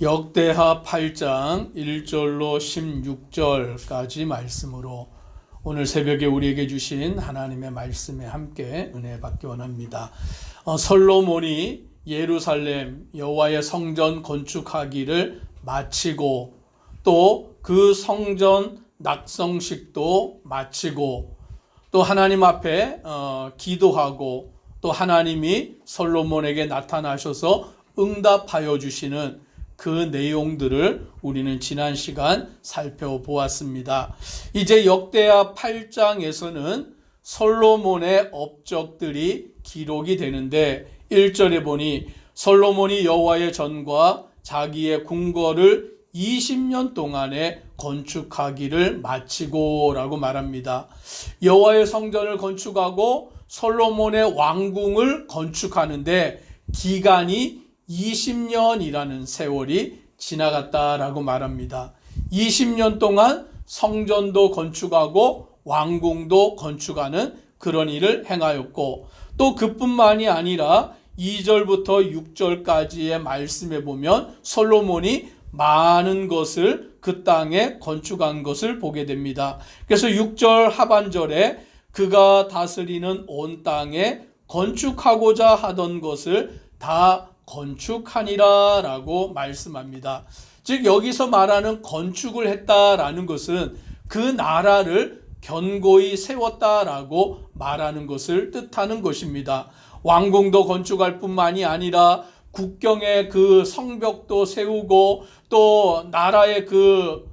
역대하 8장 1절로 16절까지 말씀으로 오늘 새벽에 우리에게 주신 하나님의 말씀에 함께 은혜 받기 원합니다. 솔로몬이 예루살렘 여호와의 성전 건축하기를 마치고 또 그 성전 낙성식도 마치고 또 하나님 앞에 기도하고 또 하나님이 솔로몬에게 나타나셔서 응답하여 주시는 그 내용들을 우리는 지난 시간 살펴보았습니다. 이제 역대하 8장에서는 솔로몬의 업적들이 기록이 되는데 1절에 보니 솔로몬이 여호와의 전과 자기의 궁궐을 20년 동안에 건축하기를 마치고 라고 말합니다. 여호와의 성전을 건축하고 솔로몬의 왕궁을 건축하는데 기간이 20년이라는 세월이 지나갔다라고 말합니다. 20년 동안 성전도 건축하고 왕궁도 건축하는 그런 일을 행하였고 또 그뿐만이 아니라 2절부터 6절까지의 말씀에 보면 솔로몬이 많은 것을 그 땅에 건축한 것을 보게 됩니다. 그래서 6절 하반절에 그가 다스리는 온 땅에 건축하고자 하던 것을 다 건축하니라 라고 말씀합니다. 즉 여기서 말하는 건축을 했다라는 것은 그 나라를 견고히 세웠다라고 말하는 것을 뜻하는 것입니다. 왕궁도 건축할 뿐만이 아니라 국경의 그 성벽도 세우고 또 나라의 그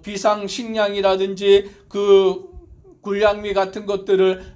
비상식량이라든지 그 군량미 같은 것들을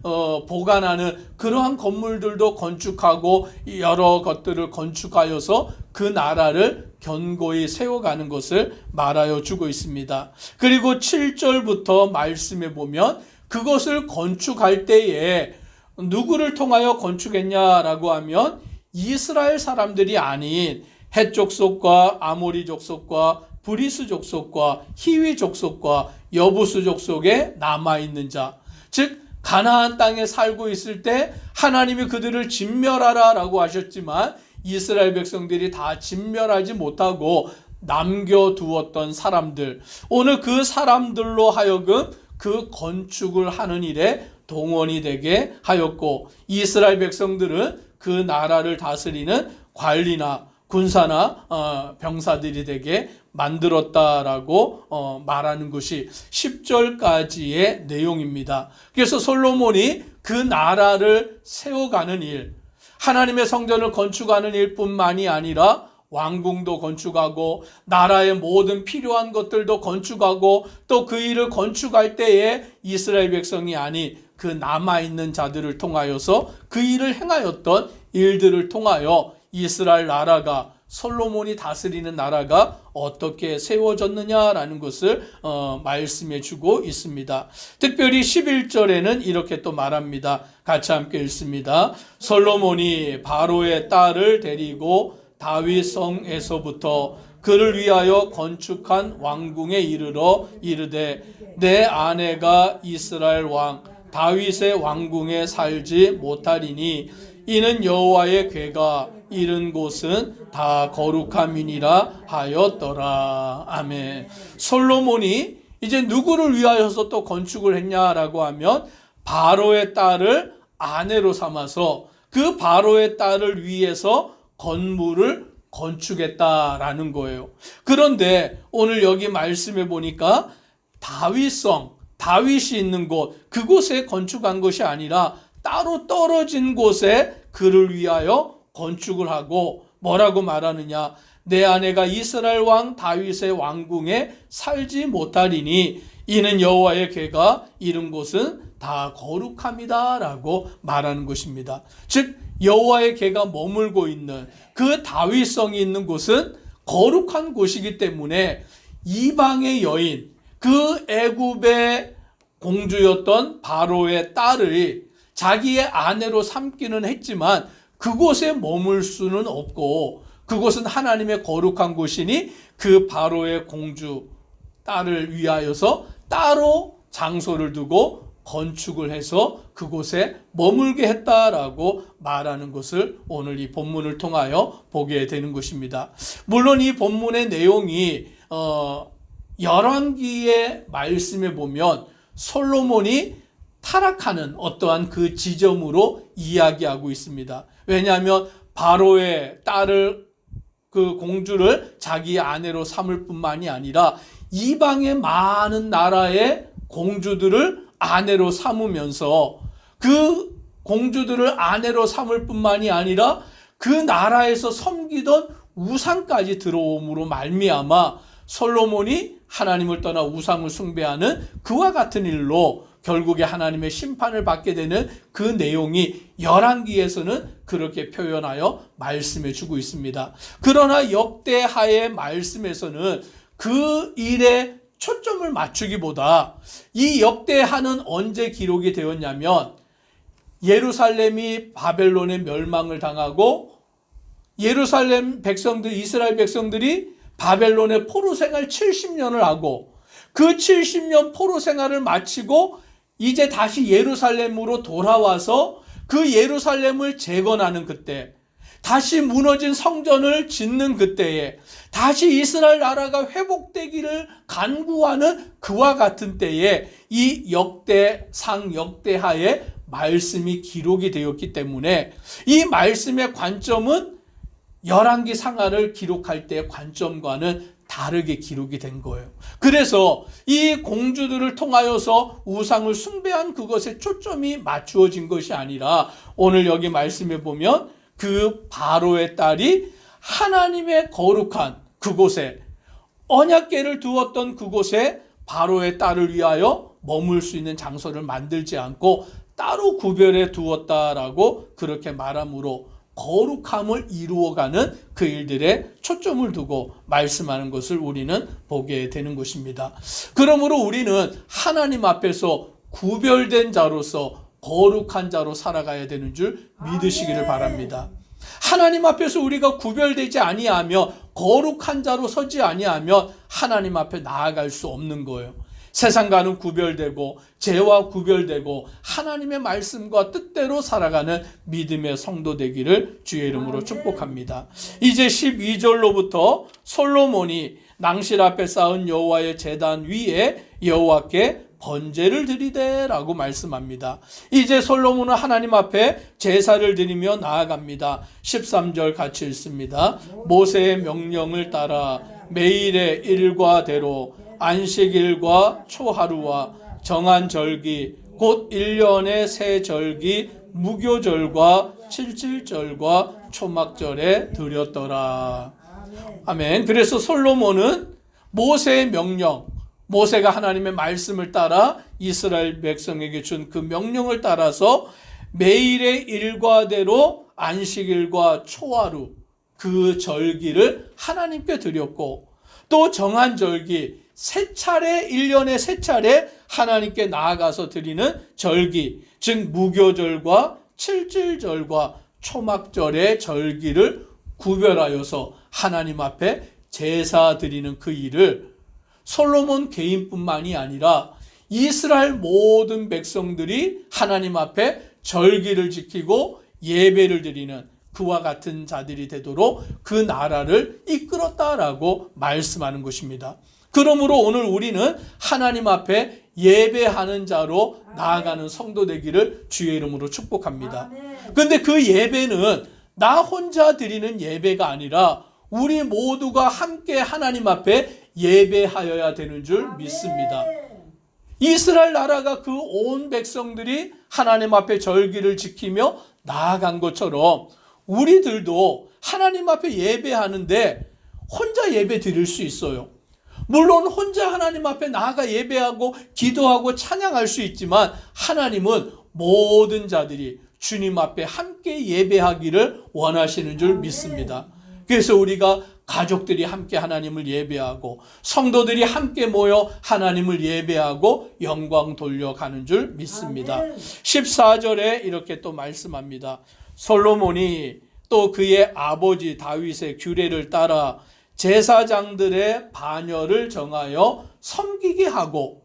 보관하는 그러한 건물들도 건축하고 여러 것들을 건축하여서 그 나라를 견고히 세워가는 것을 말하여 주고 있습니다. 그리고 7절부터 말씀해 보면 그것을 건축할 때에 누구를 통하여 건축했냐라고 하면 이스라엘 사람들이 아닌 헷 족속과 아모리 족속과 브리스 족속과 히위 족속과 여부수 족속에 남아있는 자, 즉 가나안 땅에 살고 있을 때 하나님이 그들을 진멸하라 라고 하셨지만 이스라엘 백성들이 다 진멸하지 못하고 남겨두었던 사람들, 오늘 그 사람들로 하여금 그 건축을 하는 일에 동원이 되게 하였고 이스라엘 백성들은 그 나라를 다스리는 관리나 군사나 병사들이 되게 만들었다라고 말하는 것이 10절까지의 내용입니다. 그래서 솔로몬이 그 나라를 세워가는 일, 하나님의 성전을 건축하는 일뿐만이 아니라 왕궁도 건축하고 나라의 모든 필요한 것들도 건축하고 또 그 일을 건축할 때에 이스라엘 백성이 아닌 그 남아있는 자들을 통하여서 그 일을 행하였던 일들을 통하여 이스라엘 나라가 솔로몬이 다스리는 나라가 어떻게 세워졌느냐라는 것을 말씀해 주고 있습니다. 특별히 11절에는 이렇게 또 말합니다. 같이 함께 읽습니다. 솔로몬이 바로의 딸을 데리고 다윗 성에서부터 그를 위하여 건축한 왕궁에 이르러 이르되 내 아내가 이스라엘 왕 다윗의 왕궁에 살지 못하리니 이는 여호와의 궤가 이른 곳은 다 거룩함이니라 하였더라. 아멘. 솔로몬이 이제 누구를 위하여서 또 건축을 했냐라고 하면 바로의 딸을 아내로 삼아서 그 바로의 딸을 위해서 건물을 건축했다라는 거예요. 그런데 오늘 여기 말씀해 보니까 다윗이 있는 곳, 그곳에 건축한 것이 아니라 따로 떨어진 곳에 그를 위하여 건축을 하고 뭐라고 말하느냐? 내 아내가 이스라엘 왕 다윗의 왕궁에 살지 못하리니 이는 여호와의 궤가 이른 곳은 다 거룩함이다 라고 말하는 것입니다. 즉 여호와의 궤가 머물고 있는 그 다윗성이 있는 곳은 거룩한 곳이기 때문에 이방의 여인, 그 애굽의 공주였던 바로의 딸을 자기의 아내로 삼기는 했지만 그곳에 머물 수는 없고 그곳은 하나님의 거룩한 곳이니 그 바로의 공주 딸을 위하여서 따로 장소를 두고 건축을 해서 그곳에 머물게 했다라고 말하는 것을 오늘 이 본문을 통하여 보게 되는 것입니다. 물론 이 본문의 내용이 열왕기의 말씀에 보면 솔로몬이 타락하는 어떠한 그 지점으로 이야기하고 있습니다. 왜냐하면 바로의 딸을 그 공주를 자기 아내로 삼을 뿐만이 아니라 이방의 많은 나라의 공주들을 아내로 삼으면서 그 공주들을 아내로 삼을 뿐만이 아니라 그 나라에서 섬기던 우상까지 들어옴으로 말미암아 솔로몬이 하나님을 떠나 우상을 숭배하는 그와 같은 일로 결국에 하나님의 심판을 받게 되는 그 내용이 열왕기에서는 그렇게 표현하여 말씀해 주고 있습니다. 그러나 역대하의 말씀에서는 그 일에 초점을 맞추기보다 이 역대하는 언제 기록이 되었냐면 예루살렘이 바벨론의 멸망을 당하고 예루살렘 백성들, 이스라엘 백성들이 바벨론의 포로 생활 70년을 하고 그 70년 포로 생활을 마치고 이제 다시 예루살렘으로 돌아와서 그 예루살렘을 재건하는 그때, 다시 무너진 성전을 짓는 그때에, 다시 이스라엘 나라가 회복되기를 간구하는 그와 같은 때에 이 역대상 역대하의 말씀이 기록이 되었기 때문에 이 말씀의 관점은 열왕기 상하를 기록할 때의 관점과는 다르게 기록이 된 거예요. 그래서 이 공주들을 통하여서 우상을 숭배한 그것에 초점이 맞추어진 것이 아니라 오늘 여기 말씀에 보면 그 바로의 딸이 하나님의 거룩한 그곳에 언약궤를 두었던 그곳에 바로의 딸을 위하여 머물 수 있는 장소를 만들지 않고 따로 구별해 두었다라고 그렇게 말함으로 거룩함을 이루어가는 그 일들에 초점을 두고 말씀하는 것을 우리는 보게 되는 것입니다. 그러므로 우리는 하나님 앞에서 구별된 자로서 거룩한 자로 살아가야 되는 줄 믿으시기를 바랍니다. 하나님 앞에서 우리가 구별되지 아니하며 거룩한 자로 서지 아니하면 하나님 앞에 나아갈 수 없는 거예요. 세상과는 구별되고 죄와 구별되고 하나님의 말씀과 뜻대로 살아가는 믿음의 성도 되기를 주의 이름으로 축복합니다. 이제 12절로부터 솔로몬이 낭실 앞에 쌓은 여호와의 제단 위에 여호와께 번제를 드리되라고 말씀합니다. 이제 솔로몬은 하나님 앞에 제사를 드리며 나아갑니다. 13절 같이 읽습니다. 모세의 명령을 따라 매일의 일과대로 안식일과 초하루와 정한 절기 곧 1년의 새 절기 무교절과 칠칠절과 초막절에 드렸더라. 아멘. 그래서 솔로몬은 모세의 명령, 모세가 하나님의 말씀을 따라 이스라엘 백성에게 준 그 명령을 따라서 매일의 일과대로 안식일과 초하루 그 절기를 하나님께 드렸고 또 정한 절기 세 차례 1년에 세 차례 하나님께 나아가서 드리는 절기 즉 무교절과 칠칠절과 초막절의 절기를 구별하여서 하나님 앞에 제사 드리는 그 일을 솔로몬 개인뿐만이 아니라 이스라엘 모든 백성들이 하나님 앞에 절기를 지키고 예배를 드리는 그와 같은 자들이 되도록 그 나라를 이끌었다라고 말씀하는 것입니다. 그러므로 오늘 우리는 하나님 앞에 예배하는 자로 나아가는 성도 되기를 주의 이름으로 축복합니다. 그런데 그 예배는 나 혼자 드리는 예배가 아니라 우리 모두가 함께 하나님 앞에 예배하여야 되는 줄 믿습니다. 이스라엘 나라가 그 온 백성들이 하나님 앞에 절기를 지키며 나아간 것처럼 우리들도 하나님 앞에 예배하는데 혼자 예배 드릴 수 있어요. 물론 혼자 하나님 앞에 나아가 예배하고 기도하고 찬양할 수 있지만 하나님은 모든 자들이 주님 앞에 함께 예배하기를 원하시는 줄 믿습니다. 그래서 우리가 가족들이 함께 하나님을 예배하고 성도들이 함께 모여 하나님을 예배하고 영광 돌려가는 줄 믿습니다. 14절에 이렇게 또 말씀합니다. 솔로몬이 또 그의 아버지 다윗의 규례를 따라 제사장들의 반열을 정하여 섬기게 하고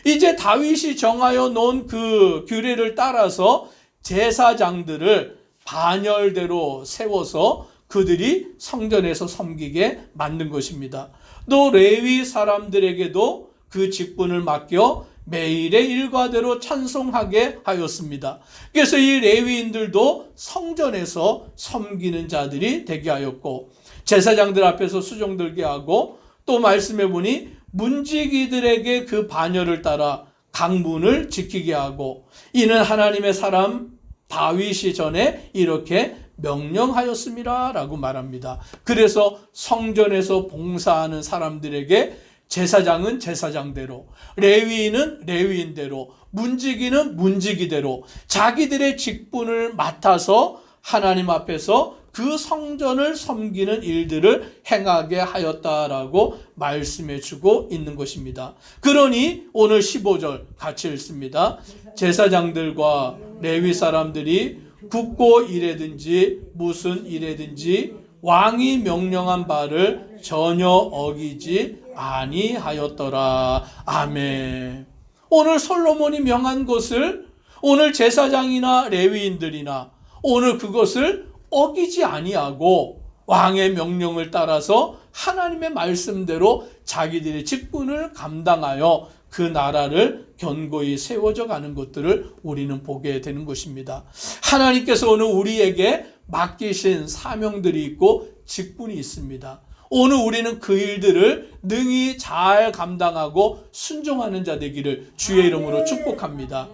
이제 다윗이 정하여 놓은 그 규례를 따라서 제사장들을 반열대로 세워서 그들이 성전에서 섬기게 만든 것입니다. 또 레위 사람들에게도 그 직분을 맡겨 매일의 일과대로 찬송하게 하였습니다. 그래서 이 레위인들도 성전에서 섬기는 자들이 되게 하였고, 제사장들 앞에서 수종 들게 하고, 또 말씀해 보니 문지기들에게 그 반열을 따라 강문을 지키게 하고, 이는 하나님의 사람 다윗이 전에 이렇게 명령하였습니다 라고 말합니다. 그래서 성전에서 봉사하는 사람들에게 제사장은 제사장대로, 레위인은 레위인대로, 문지기는 문지기대로 자기들의 직분을 맡아서 하나님 앞에서 그 성전을 섬기는 일들을 행하게 하였다라고 말씀해 주고 있는 것입니다. 그러니 오늘 15절 같이 읽습니다. 제사장들과 레위 사람들이 굳고 일에든지 무슨 일에든지 왕이 명령한 바를 전혀 어기지 아니하였더라. 아멘. 오늘 솔로몬이 명한 것을 오늘 제사장이나 레위인들이나 오늘 그것을 어기지 아니하고 왕의 명령을 따라서 하나님의 말씀대로 자기들의 직분을 감당하여 그 나라를 견고히 세워져 가는 것들을 우리는 보게 되는 것입니다. 하나님께서 오늘 우리에게 맡기신 사명들이 있고 직분이 있습니다. 오늘 우리는 그 일들을 능히 잘 감당하고 순종하는 자 되기를 주의 이름으로 축복합니다.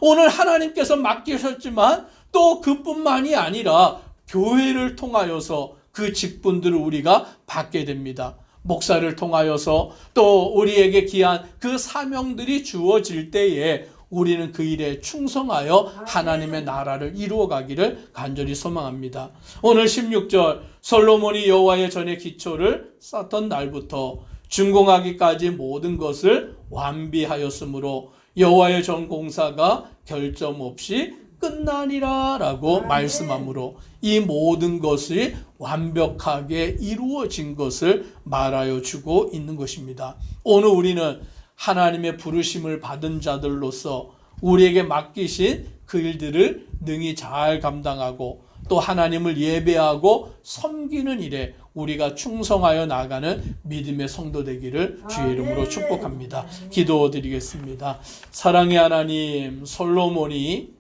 오늘 하나님께서 맡기셨지만 또 그뿐만이 아니라 교회를 통하여서 그 직분들을 우리가 받게 됩니다. 목사를 통하여서 또 우리에게 귀한 그 사명들이 주어질 때에 우리는 그 일에 충성하여 하나님의 나라를 이루어가기를 간절히 소망합니다. 오늘 16절 솔로몬이 여호와의 전의 기초를 쌓던 날부터 준공하기까지 모든 것을 완비하였으므로 여호와의 전 공사가 결점 없이 끝나니라 라고 말씀하므로 이 모든 것이 완벽하게 이루어진 것을 말하여 주고 있는 것입니다. 오늘 우리는 하나님의 부르심을 받은 자들로서 우리에게 맡기신 그 일들을 능히 잘 감당하고 또 하나님을 예배하고 섬기는 일에 우리가 충성하여 나가는 믿음의 성도 되기를 주의 이름으로 축복합니다. 기도드리겠습니다. 사랑의 하나님, 솔로몬이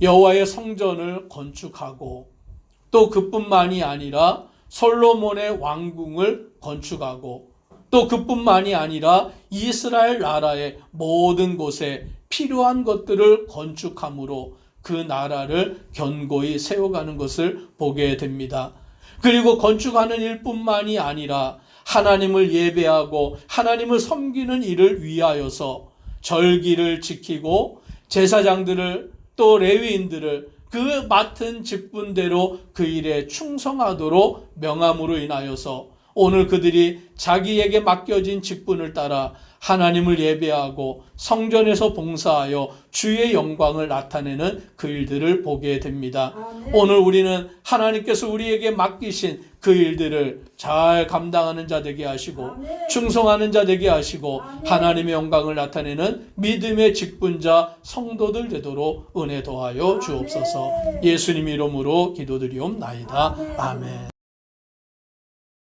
여호와의 성전을 건축하고 또 그뿐만이 아니라 솔로몬의 왕궁을 건축하고 또 그뿐만이 아니라 이스라엘 나라의 모든 곳에 필요한 것들을 건축함으로 그 나라를 견고히 세워가는 것을 보게 됩니다. 그리고 건축하는 일뿐만이 아니라 하나님을 예배하고 하나님을 섬기는 일을 위하여서 절기를 지키고 제사장들을 또 레위인들을 그 맡은 직분대로 그 일에 충성하도록 명함으로 인하여서 오늘 그들이 자기에게 맡겨진 직분을 따라 하나님을 예배하고 성전에서 봉사하여 주의 영광을 나타내는 그 일들을 보게 됩니다. 오늘 우리는 하나님께서 우리에게 맡기신 그 일들을 잘 감당하는 자 되게 하시고 충성하는 자 되게 하시고 하나님의 영광을 나타내는 믿음의 직분자 성도들 되도록 은혜 더하여 주옵소서. 예수님 이름으로 기도드리옵나이다. 아멘.